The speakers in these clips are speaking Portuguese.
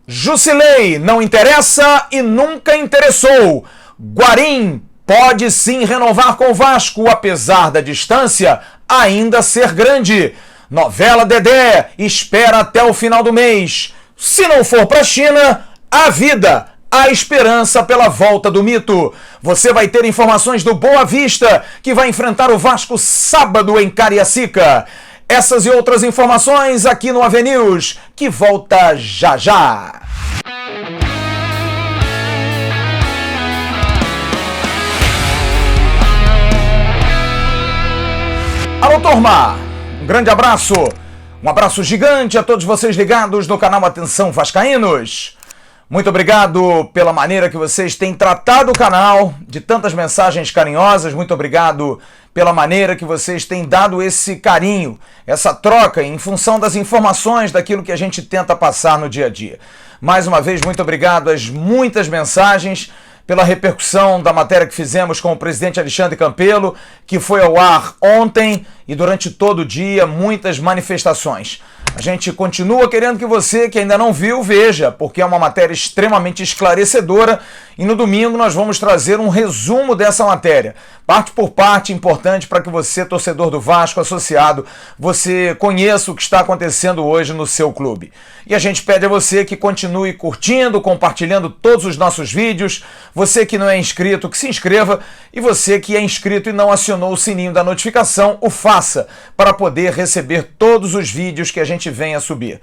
Jusilei não interessa e nunca interessou. Guarim pode sim renovar com o Vasco, apesar da distância ainda ser grande. Novela Dedé espera até o final do mês. Se não for para a China, a vida, a esperança pela volta do mito. Você vai ter informações do Boa Vista, que vai enfrentar o Vasco sábado em Cariacica. Essas e outras informações aqui no AV News, que volta já já. Alô, turma! Um grande abraço, um abraço gigante a todos vocês ligados no canal Atenção Vascaínos. Muito obrigado pela maneira que vocês têm tratado o canal, de tantas mensagens carinhosas. Muito obrigado pela maneira que vocês têm dado esse carinho, essa troca em função das informações daquilo que a gente tenta passar no dia a dia. Mais uma vez, muito obrigado às muitas mensagens, pela repercussão da matéria que fizemos com o presidente Alexandre Campelo, que foi ao ar ontem e durante todo o dia, muitas manifestações. A gente continua querendo que você, que ainda não viu, veja, porque é uma matéria extremamente esclarecedora e no domingo nós vamos trazer um resumo dessa matéria, parte por parte, importante para que você, torcedor do Vasco, associado, você conheça o que está acontecendo hoje no seu clube. E a gente pede a você que continue curtindo, compartilhando todos os nossos vídeos, você que não é inscrito, que se inscreva, e você que é inscrito e não acionou o sininho da notificação, o faça, para poder receber todos os vídeos que a gente vem a subir.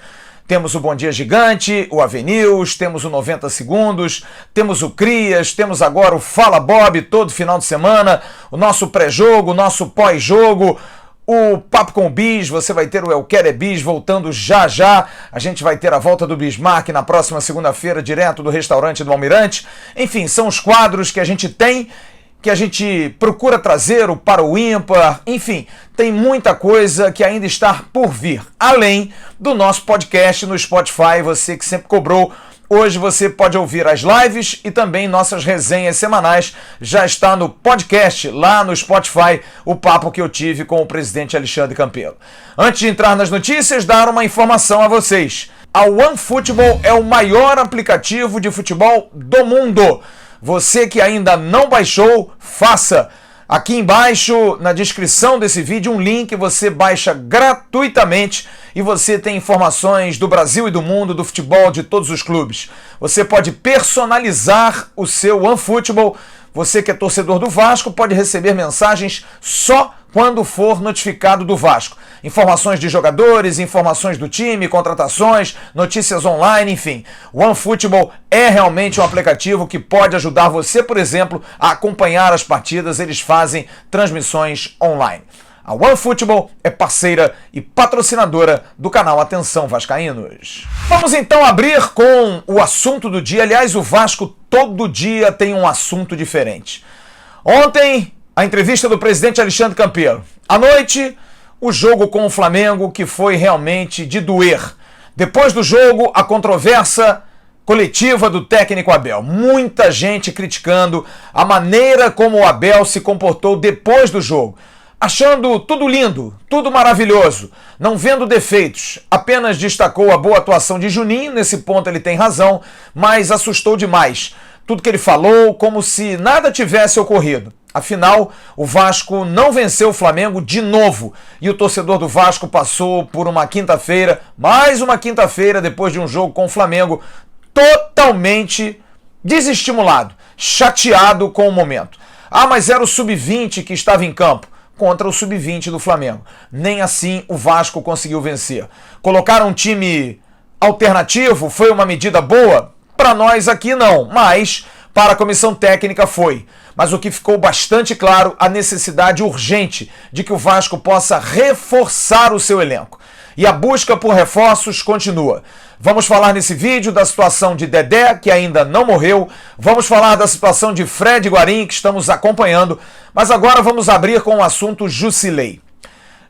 Temos o Bom Dia Gigante, o AV News, temos o 90 Segundos, temos o Crias, temos agora o Fala Bob todo final de semana, o nosso pré-jogo, o nosso pós-jogo, o Papo com o Bis, você vai ter o Eu Quero é Bis voltando já já, a gente vai ter a volta do Bismarck na próxima segunda-feira, direto do restaurante do Almirante. Enfim, são os quadros que a gente tem, que a gente procura trazer o Para o Ímpar, enfim, tem muita coisa que ainda está por vir, além do nosso podcast no Spotify, você que sempre cobrou. Hoje você pode ouvir as lives e também nossas resenhas semanais. Já está no podcast, lá no Spotify, o papo que eu tive com o presidente Alexandre Campelo. Antes de entrar nas notícias, dar uma informação a vocês. A OneFootball é o maior aplicativo de futebol do mundo. Você que ainda não baixou, faça. Aqui embaixo, na descrição desse vídeo, um link, você baixa gratuitamente e você tem informações do Brasil e do mundo, do futebol, de todos os clubes. Você pode personalizar o seu OneFootball. Você que é torcedor do Vasco pode receber mensagens só quando for notificado do Vasco. Informações de jogadores, informações do time, contratações, notícias online, enfim. O OneFootball é realmente um aplicativo que pode ajudar você, por exemplo, a acompanhar as partidas. Eles fazem transmissões online. A OneFootball é parceira e patrocinadora do canal Atenção Vascaínos. Vamos então abrir com o assunto do dia. Aliás, o Vasco todo dia tem um assunto diferente. Ontem, a entrevista do presidente Alexandre Campelo. À noite, o jogo com o Flamengo, que foi realmente de doer. Depois do jogo, a controvérsia coletiva do técnico Abel. Muita gente criticando a maneira como o Abel se comportou depois do jogo. Achando tudo lindo, tudo maravilhoso, não vendo defeitos, apenas destacou a boa atuação de Juninho, nesse ponto ele tem razão, mas assustou demais. Tudo que ele falou, como se nada tivesse ocorrido. Afinal, o Vasco não venceu o Flamengo de novo e o torcedor do Vasco passou por uma quinta-feira, mais uma quinta-feira depois de um jogo com o Flamengo, totalmente desestimulado, chateado com o momento. Ah, mas era o sub-20 que estava em campo contra o sub-20 do Flamengo. Nem assim o Vasco conseguiu vencer. Colocar um time alternativo foi uma medida boa? Para nós aqui não, mas para a comissão técnica foi. Mas o que ficou bastante claro, a necessidade urgente de que o Vasco possa reforçar o seu elenco. E a busca por reforços continua. Vamos falar nesse vídeo da situação de Dedé, que ainda não morreu. Vamos falar da situação de Fred e Guarim, que estamos acompanhando. Mas agora vamos abrir com o assunto Jusilei.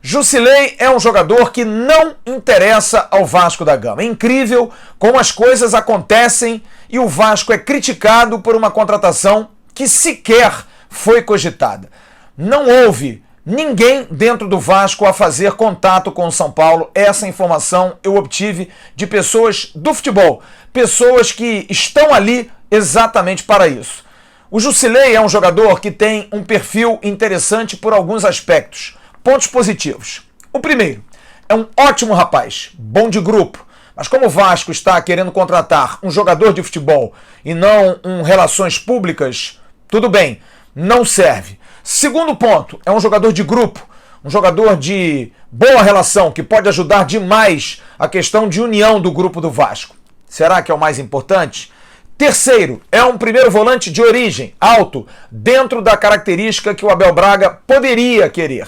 Jusilei é um jogador que não interessa ao Vasco da Gama. É incrível como as coisas acontecem e o Vasco é criticado por uma contratação que sequer foi cogitada. Não houve ninguém dentro do Vasco a fazer contato com o São Paulo. Essa informação eu obtive de pessoas do futebol, pessoas que estão ali exatamente para isso. O Jusilei é um jogador que tem um perfil interessante por alguns aspectos. Pontos positivos. O primeiro, é um ótimo rapaz, bom de grupo. Mas como o Vasco está querendo contratar um jogador de futebol e não um relações públicas, tudo bem, não serve. Segundo ponto, é um jogador de grupo, um jogador de boa relação, que pode ajudar demais a questão de união do grupo do Vasco. Será que é o mais importante? Terceiro, é um primeiro volante de origem, alto, dentro da característica que o Abel Braga poderia querer.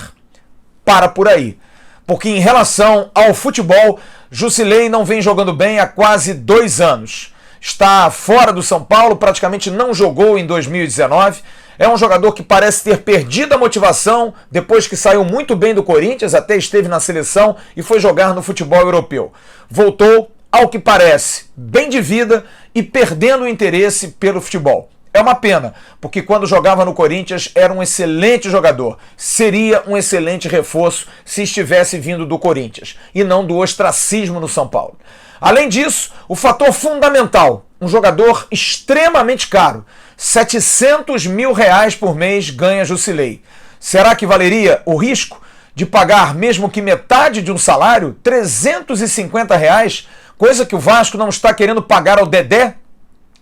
Para por aí. Porque em relação ao futebol, Jusilei não vem jogando bem há quase 2 anos. Está fora do São Paulo, praticamente não jogou em 2019. É um jogador que parece ter perdido a motivação depois que saiu muito bem do Corinthians, até esteve na seleção e foi jogar no futebol europeu. Voltou, ao que parece, bem de vida e perdendo o interesse pelo futebol. É uma pena, porque quando jogava no Corinthians era um excelente jogador. Seria um excelente reforço se estivesse vindo do Corinthians e não do ostracismo no São Paulo. Além disso, o fator fundamental, um jogador extremamente caro. 700 mil reais por mês ganha Jusilei. Será que valeria o risco de pagar mesmo que metade de um salário? 350 reais, coisa que o Vasco não está querendo pagar ao Dedé?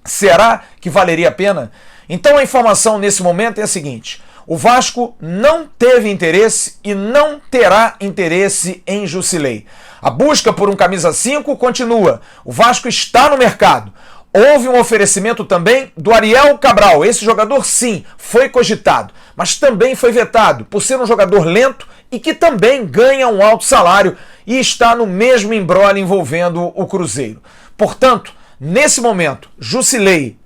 Será que valeria a pena? Então a informação nesse momento é a seguinte: o Vasco não teve interesse e não terá interesse em Jusilei. A busca por um camisa 5 continua. O Vasco está no mercado. Houve um oferecimento também do Ariel Cabral. Esse jogador, sim, foi cogitado, mas também foi vetado por ser um jogador lento e que também ganha um alto salário e está no mesmo imbróglio envolvendo o Cruzeiro. Portanto, nesse momento, Jusilei,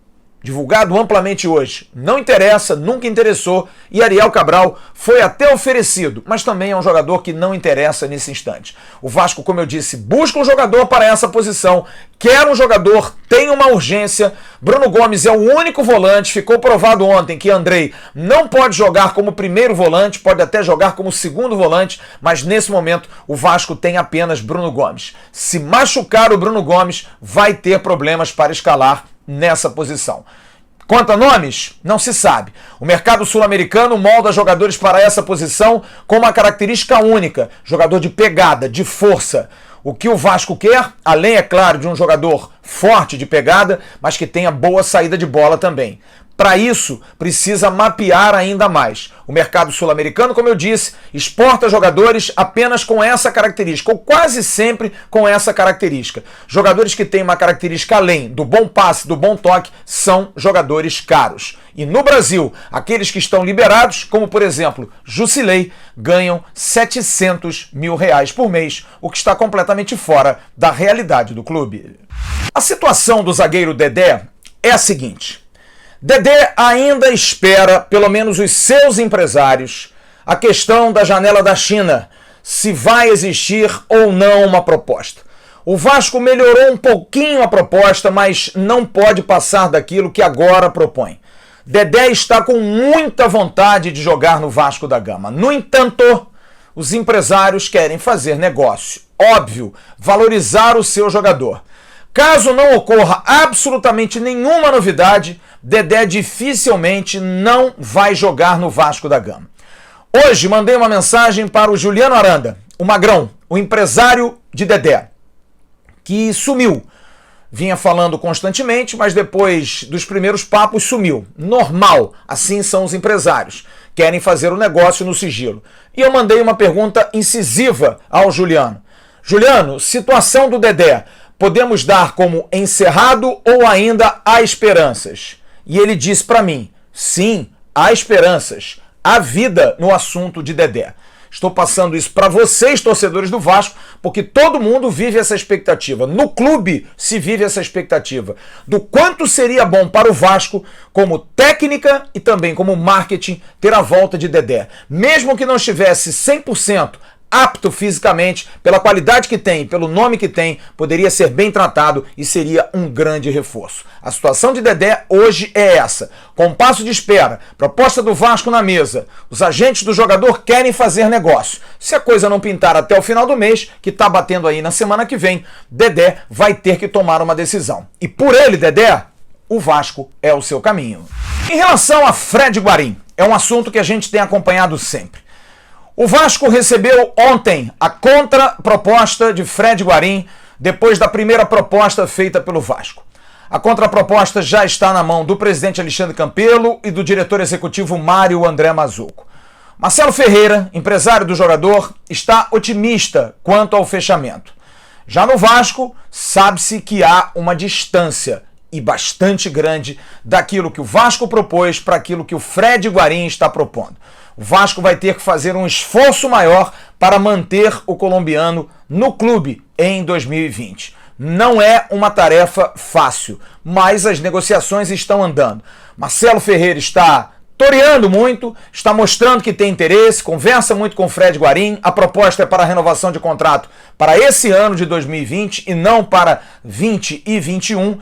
divulgado amplamente hoje, não interessa, nunca interessou, e Ariel Cabral foi até oferecido, mas também é um jogador que não interessa nesse instante. O Vasco, como eu disse, busca um jogador para essa posição, quer um jogador, tem uma urgência. Bruno Gomes é o único volante, ficou provado ontem que Andrei não pode jogar como primeiro volante, pode até jogar como segundo volante, mas nesse momento o Vasco tem apenas Bruno Gomes. Se machucar o Bruno Gomes, vai ter problemas para escalar nessa posição. Quanto a nomes, não se sabe. O mercado sul-americano molda jogadores para essa posição com uma característica única: jogador de pegada, de força. O que o Vasco quer, além, é claro, de um jogador forte de pegada, mas que tenha boa saída de bola também. Para isso, precisa mapear ainda mais. O mercado sul-americano, como eu disse, exporta jogadores apenas com essa característica, ou quase sempre com essa característica. Jogadores que têm uma característica além do bom passe, do bom toque, são jogadores caros. E no Brasil, aqueles que estão liberados, como por exemplo Jusilei, ganham 700 mil reais por mês, o que está completamente fora da realidade do clube. A situação do zagueiro Dedé é a seguinte: Dedé ainda espera, pelo menos os seus empresários, a questão da janela da China, se vai existir ou não uma proposta. O Vasco melhorou um pouquinho a proposta, mas não pode passar daquilo que agora propõe. Dedé está com muita vontade de jogar no Vasco da Gama. No entanto, os empresários querem fazer negócio. Óbvio, valorizar o seu jogador. Caso não ocorra absolutamente nenhuma novidade, Dedé dificilmente não vai jogar no Vasco da Gama. Hoje mandei uma mensagem para o Juliano Aranda, o Magrão, o empresário de Dedé, que sumiu. Vinha falando constantemente, mas depois dos primeiros papos sumiu. Normal, assim são os empresários. Querem fazer o negócio no sigilo. E eu mandei uma pergunta incisiva ao Juliano. Juliano, situação do Dedé, podemos dar como encerrado ou ainda há esperanças? E ele disse para mim: sim, há esperanças, há vida no assunto de Dedé. Estou passando isso para vocês, torcedores do Vasco, porque todo mundo vive essa expectativa. No clube se vive essa expectativa do quanto seria bom para o Vasco, como técnica e também como marketing, ter a volta de Dedé. Mesmo que não estivesse 100% apto fisicamente, pela qualidade que tem, pelo nome que tem, poderia ser bem tratado e seria um grande reforço. A situação de Dedé hoje é essa. Compasso de espera, proposta do Vasco na mesa. Os agentes do jogador querem fazer negócio. Se a coisa não pintar até o final do mês, que tá batendo aí na semana que vem, Dedé vai ter que tomar uma decisão. E por ele, Dedé, o Vasco é o seu caminho. Em relação a Fred Guarim, é um assunto que a gente tem acompanhado sempre. O Vasco recebeu ontem a contraproposta de Fred Guarim depois da primeira proposta feita pelo Vasco. A contraproposta já está na mão do presidente Alexandre Campelo e do diretor executivo Mário André Mazzucco. Marcelo Ferreira, empresário do jogador, está otimista quanto ao fechamento. Já no Vasco, sabe-se que há uma distância e bastante grande daquilo que o Vasco propôs para aquilo que o Fred Guarim está propondo. O Vasco vai ter que fazer um esforço maior para manter o colombiano no clube em 2020. Não é uma tarefa fácil, mas as negociações estão andando. Marcelo Ferreira está toreando muito, está mostrando que tem interesse, conversa muito com o Fred Guarim. A proposta é para a renovação de contrato para esse ano de 2020 e não para 20 e 21.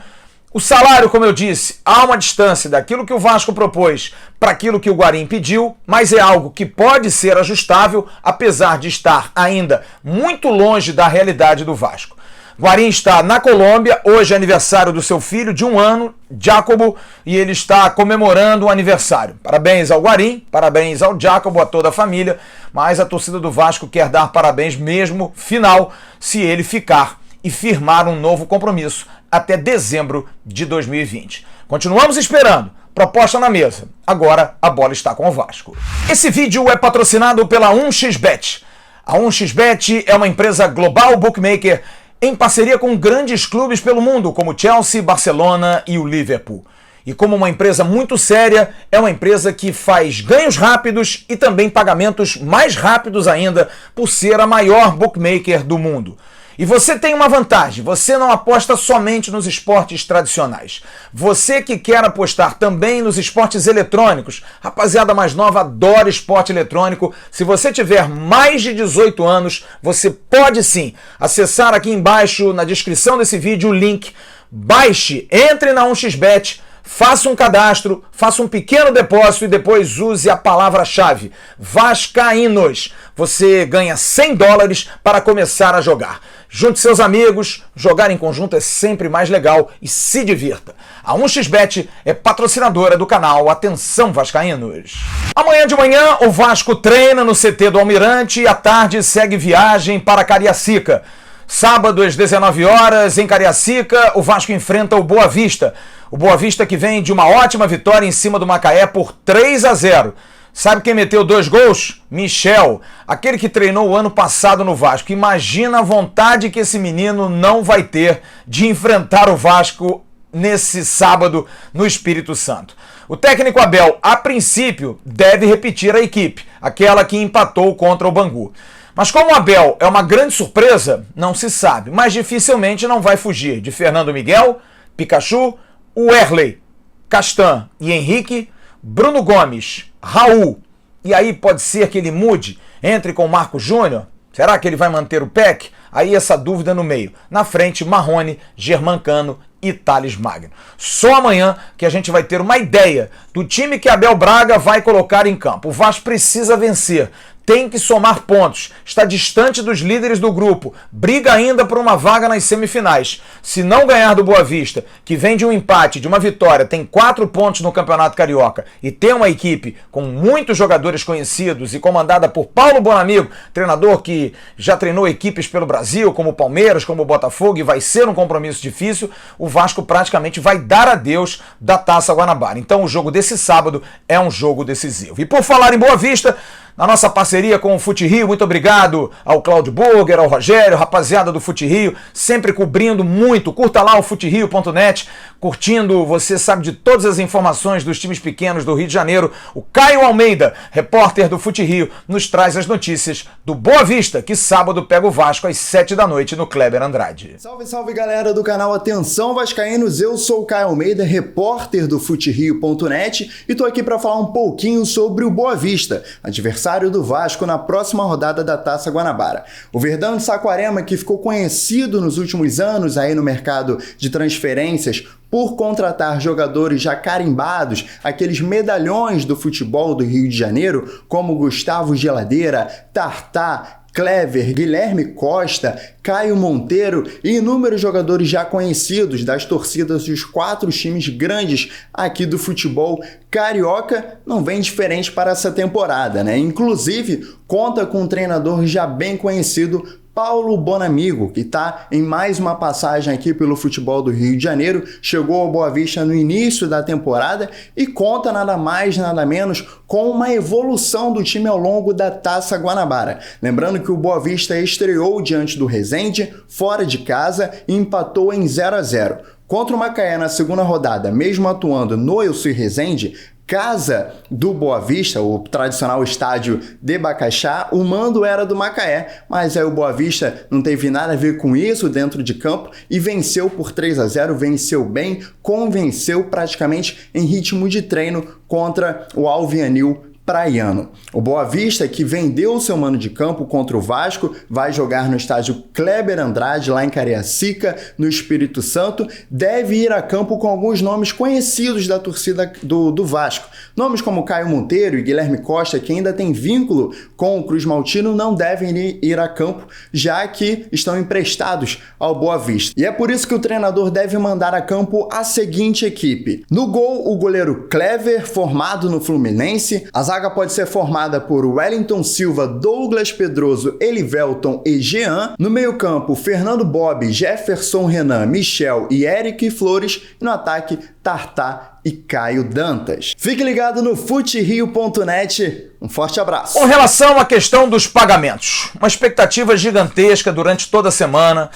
O salário, como eu disse, há uma distância daquilo que o Vasco propôs para aquilo que o Guarim pediu, mas é algo que pode ser ajustável, apesar de estar ainda muito longe da realidade do Vasco. Guarim está na Colômbia, hoje é aniversário do seu filho de 1 ano, Jacobo, e ele está comemorando o aniversário. Parabéns ao Guarim, parabéns ao Jacobo, a toda a família, mas a torcida do Vasco quer dar parabéns mesmo, final, se ele ficar e firmar um novo compromisso até dezembro de 2020. Continuamos esperando. Proposta na mesa. Agora a bola está com o Vasco. Esse vídeo é patrocinado pela 1xBet. A 1xBet é uma empresa global bookmaker em parceria com grandes clubes pelo mundo, como Chelsea, Barcelona e o Liverpool. E como uma empresa muito séria, é uma empresa que faz ganhos rápidos e também pagamentos mais rápidos ainda, por ser a maior bookmaker do mundo. E você tem uma vantagem, você não aposta somente nos esportes tradicionais. Você que quer apostar também nos esportes eletrônicos, rapaziada mais nova adora esporte eletrônico. Se você tiver mais de 18 anos, você pode sim acessar aqui embaixo na descrição desse vídeo o link, baixe, entre na 1xBet, faça um cadastro, faça um pequeno depósito e depois use a palavra-chave Vascaínos. Você ganha $100 para começar a jogar. Junte seus amigos, jogar em conjunto é sempre mais legal e se divirta. A 1xBet é patrocinadora do canal Atenção Vascaínos. Amanhã de manhã o Vasco treina no CT do Almirante e à tarde segue viagem para Cariacica. Sábado às 19 horas em Cariacica, o Vasco enfrenta o Boa Vista. O Boa Vista que vem de uma ótima vitória em cima do Macaé por 3-0. Sabe quem meteu 2 gols? Michel, aquele que treinou o ano passado no Vasco. Imagina a vontade que esse menino não vai ter de enfrentar o Vasco nesse sábado no Espírito Santo. O técnico Abel, a princípio, deve repetir a equipe, aquela que empatou contra o Bangu. Mas como o Abel é uma grande surpresa, não se sabe, mas dificilmente não vai fugir de Fernando Miguel, Pikachu, Werley, Castan e Henrique, Bruno Gomes, Raul. E aí pode ser que ele mude, entre com o Marco Júnior? Será que ele vai manter o PEC? Aí essa dúvida no meio. Na frente, Marrone, Germancano e Thales Magno. Só amanhã que a gente vai ter uma ideia do time que Abel Braga vai colocar em campo. O Vasco precisa vencer. Tem que somar pontos, está distante dos líderes do grupo, briga ainda por uma vaga nas semifinais. Se não ganhar do Boa Vista, que vem de um empate, de uma vitória, tem 4 pontos no Campeonato Carioca e tem uma equipe com muitos jogadores conhecidos e comandada por Paulo Bonamigo, treinador que já treinou equipes pelo Brasil, como o Palmeiras, como o Botafogo, e vai ser um compromisso difícil, o Vasco praticamente vai dar adeus da Taça Guanabara. Então o jogo desse sábado é um jogo decisivo. E por falar em Boa Vista, na nossa parceria com o Fute Rio, muito obrigado ao Cláudio Burger, ao Rogério, rapaziada do Fute Rio, sempre cobrindo muito. Curta lá o futerio.net, curtindo, você sabe de todas as informações dos times pequenos do Rio de Janeiro. O Caio Almeida, repórter do Fute Rio, nos traz as notícias do Boa Vista, que sábado pega o Vasco às 7 da noite no Kleber Andrade. Salve, salve galera do canal Atenção Vascaínos, eu sou o Caio Almeida, repórter do futerio.net e tô aqui para falar um pouquinho sobre o Boa Vista, adversário adversário do Vasco na próxima rodada da Taça Guanabara. O Verdão de Saquarema, que ficou conhecido nos últimos anos aí no mercado de transferências por contratar jogadores já carimbados, aqueles medalhões do futebol do Rio de Janeiro, como Gustavo Geladeira, Tartá, Clever, Guilherme Costa, Caio Monteiro e inúmeros jogadores já conhecidos das torcidas dos 4 times grandes aqui do futebol carioca, não vem diferente para essa temporada, né? Inclusive, conta com um treinador já bem conhecido, Paulo Bonamigo, que está em mais uma passagem aqui pelo futebol do Rio de Janeiro, chegou ao Boa Vista no início da temporada e conta nada mais, nada menos com uma evolução do time ao longo da Taça Guanabara. Lembrando que o Boa Vista estreou diante do Resende, fora de casa, e empatou em 0-0. Contra o Macaé na segunda rodada, mesmo atuando no Ilci Resende, casa do Boa Vista, o tradicional estádio de Bacaxá, o mando era do Macaé, mas aí o Boa Vista não teve nada a ver com isso dentro de campo e venceu por 3-0, venceu bem, convenceu praticamente em ritmo de treino contra o Alvianil praiano. O Boa Vista, que vendeu o seu mano de campo contra o Vasco, vai jogar no estádio Kleber Andrade, lá em Cariacica, no Espírito Santo, deve ir a campo com alguns nomes conhecidos da torcida do Vasco. Nomes como Caio Monteiro e Guilherme Costa, que ainda tem vínculo com o Cruz Maltino, não devem ir a campo, já que estão emprestados ao Boa Vista. E é por isso que o treinador deve mandar a campo a seguinte equipe. No gol, o goleiro Clever, formado no Fluminense. A zaga pode ser formada por Wellington Silva, Douglas Pedroso, Elivelton e Jean. No meio-campo, Fernando Bob, Jefferson Renan, Michel e Eric Flores. E no ataque, Tartá e Caio Dantas. Fique ligado no futerio.net. Um forte abraço. Com relação à questão dos pagamentos, uma expectativa gigantesca durante toda a semana.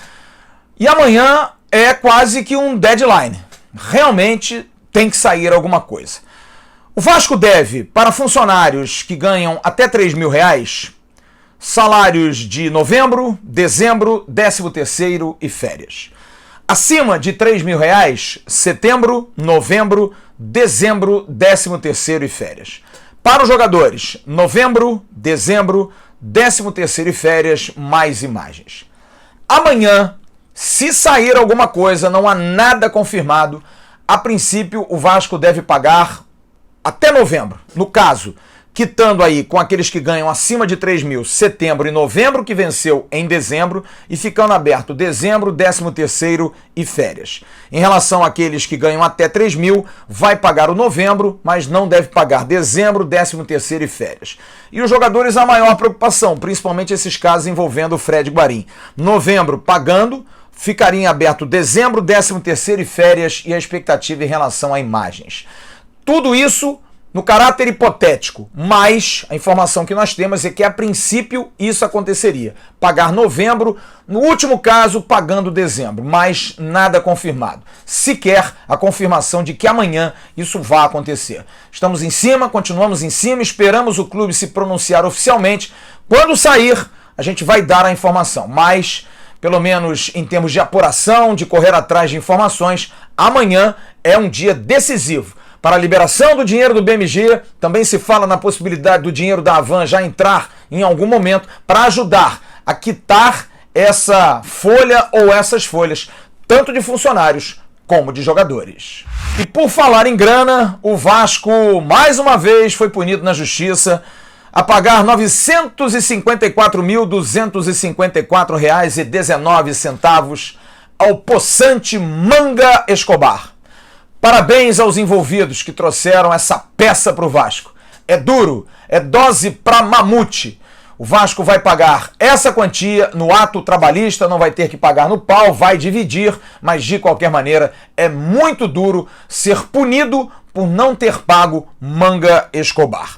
E amanhã é quase que um deadline. Realmente tem que sair alguma coisa. O Vasco deve, para funcionários que ganham até R$3.000, salários de novembro, dezembro, 13º e férias. Acima de R$3.000, setembro, novembro, dezembro, 13º e férias. Para os jogadores, novembro, dezembro, 13º e férias, mais imagens. Amanhã, se sair alguma coisa, não há nada confirmado, a princípio o Vasco deve pagar até novembro, no caso, quitando aí com aqueles que ganham acima de 3.000, setembro e novembro, que venceu em dezembro, e ficando aberto dezembro, 13º e férias. Em relação àqueles que ganham até 3.000, vai pagar o novembro, mas não deve pagar dezembro, 13º e férias. E os jogadores, a maior preocupação, principalmente esses casos envolvendo o Fred Guarim. Novembro pagando, ficaria em aberto dezembro, 13º e férias, e a expectativa em relação a imagens. Tudo isso no caráter hipotético, mas a informação que nós temos é que a princípio isso aconteceria. Pagar novembro, no último caso pagando dezembro, mas nada confirmado. Sequer a confirmação de que amanhã isso vai acontecer. Estamos em cima, continuamos em cima, esperamos o clube se pronunciar oficialmente. Quando sair, a gente vai dar a informação, mas pelo menos em termos de apuração, de correr atrás de informações, amanhã é um dia decisivo. Para a liberação do dinheiro do BMG, também se fala na possibilidade do dinheiro da Havan já entrar em algum momento para ajudar a quitar essa folha ou essas folhas, tanto de funcionários como de jogadores. E por falar em grana, o Vasco mais uma vez foi punido na justiça a pagar R$ 954.254,19 ao possante Manga Escobar. Parabéns aos envolvidos que trouxeram essa peça para o Vasco. É duro, é dose para mamute. O Vasco vai pagar essa quantia no ato trabalhista, não vai ter que pagar no pau, vai dividir, mas de qualquer maneira é muito duro ser punido por não ter pago Manga Escobar.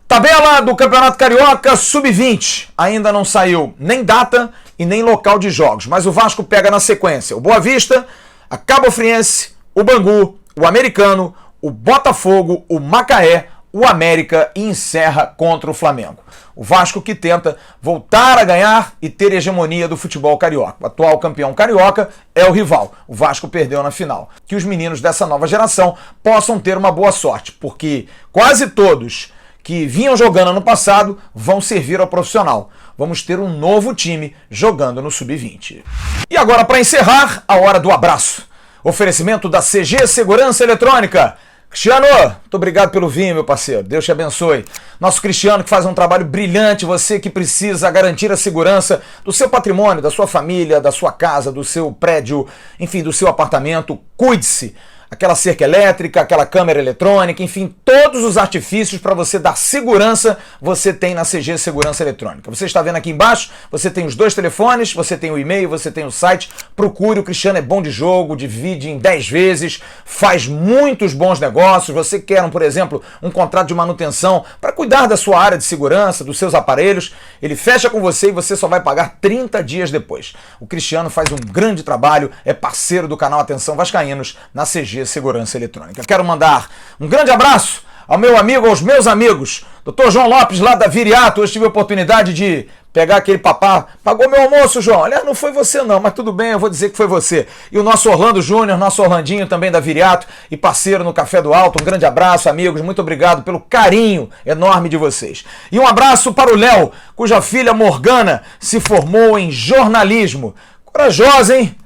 Tabela do Campeonato Carioca Sub-20. Ainda não saiu nem data e nem local de jogos, mas o Vasco pega na sequência o Boa Vista, a Cabo Friense, o Bangu, o Americano, o Botafogo, o Macaé, o América e encerra contra o Flamengo. O Vasco que tenta voltar a ganhar e ter hegemonia do futebol carioca. O atual campeão carioca é o rival. O Vasco perdeu na final. Que os meninos dessa nova geração possam ter uma boa sorte, porque quase todos que vinham jogando ano passado vão servir ao profissional. Vamos ter um novo time jogando no Sub-20. E agora, para encerrar, a hora do abraço. Oferecimento da CG Segurança Eletrônica. Cristiano, muito obrigado pelo vinho, meu parceiro. Deus te abençoe. Nosso Cristiano que faz um trabalho brilhante, você que precisa garantir a segurança do seu patrimônio, da sua família, da sua casa, do seu prédio, enfim, do seu apartamento. Cuide-se. Aquela cerca elétrica, aquela câmera eletrônica, enfim, todos os artifícios para você dar segurança, você tem na CG Segurança Eletrônica. Você está vendo aqui embaixo, você tem os 2 telefones, você tem o e-mail, você tem o site. Procure, o Cristiano é bom de jogo, divide em 10 vezes, faz muitos bons negócios. Você quer, por exemplo, um contrato de manutenção para cuidar da sua área de segurança, dos seus aparelhos, ele fecha com você e você só vai pagar 30 dias depois. O Cristiano faz um grande trabalho, é parceiro do canal Atenção Vascaínos na CG Segurança Eletrônica. Quero mandar um grande abraço ao meu amigo, aos meus amigos, Dr. João Lopes, lá da Viriato. Hoje tive a oportunidade de pegar aquele papá. Pagou meu almoço, João. Aliás, não foi você não, mas tudo bem, eu vou dizer que foi você. E o nosso Orlando Júnior, nosso Orlandinho também da Viriato e parceiro no Café do Alto. Um grande abraço, amigos. Muito obrigado pelo carinho enorme de vocês. E um abraço para o Léo, cuja filha Morgana se formou em jornalismo. Corajosa, hein?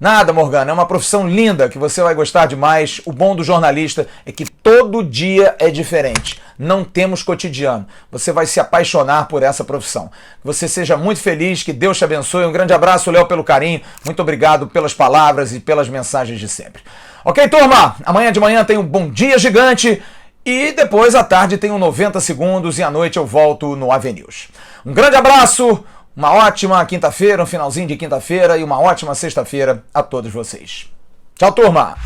Nada, Morgana, é uma profissão linda que você vai gostar demais. O bom do jornalista é que todo dia é diferente. Não temos cotidiano. Você vai se apaixonar por essa profissão. Que você seja muito feliz, que Deus te abençoe. Um grande abraço, Léo, pelo carinho. Muito obrigado pelas palavras e pelas mensagens de sempre. Ok, turma? Amanhã de manhã tem um Bom Dia Gigante. E depois, à tarde, tem um 90 Segundos. E à noite eu volto no AVNews. Um grande abraço. Uma ótima quinta-feira, um finalzinho de quinta-feira e uma ótima sexta-feira a todos vocês. Tchau, turma!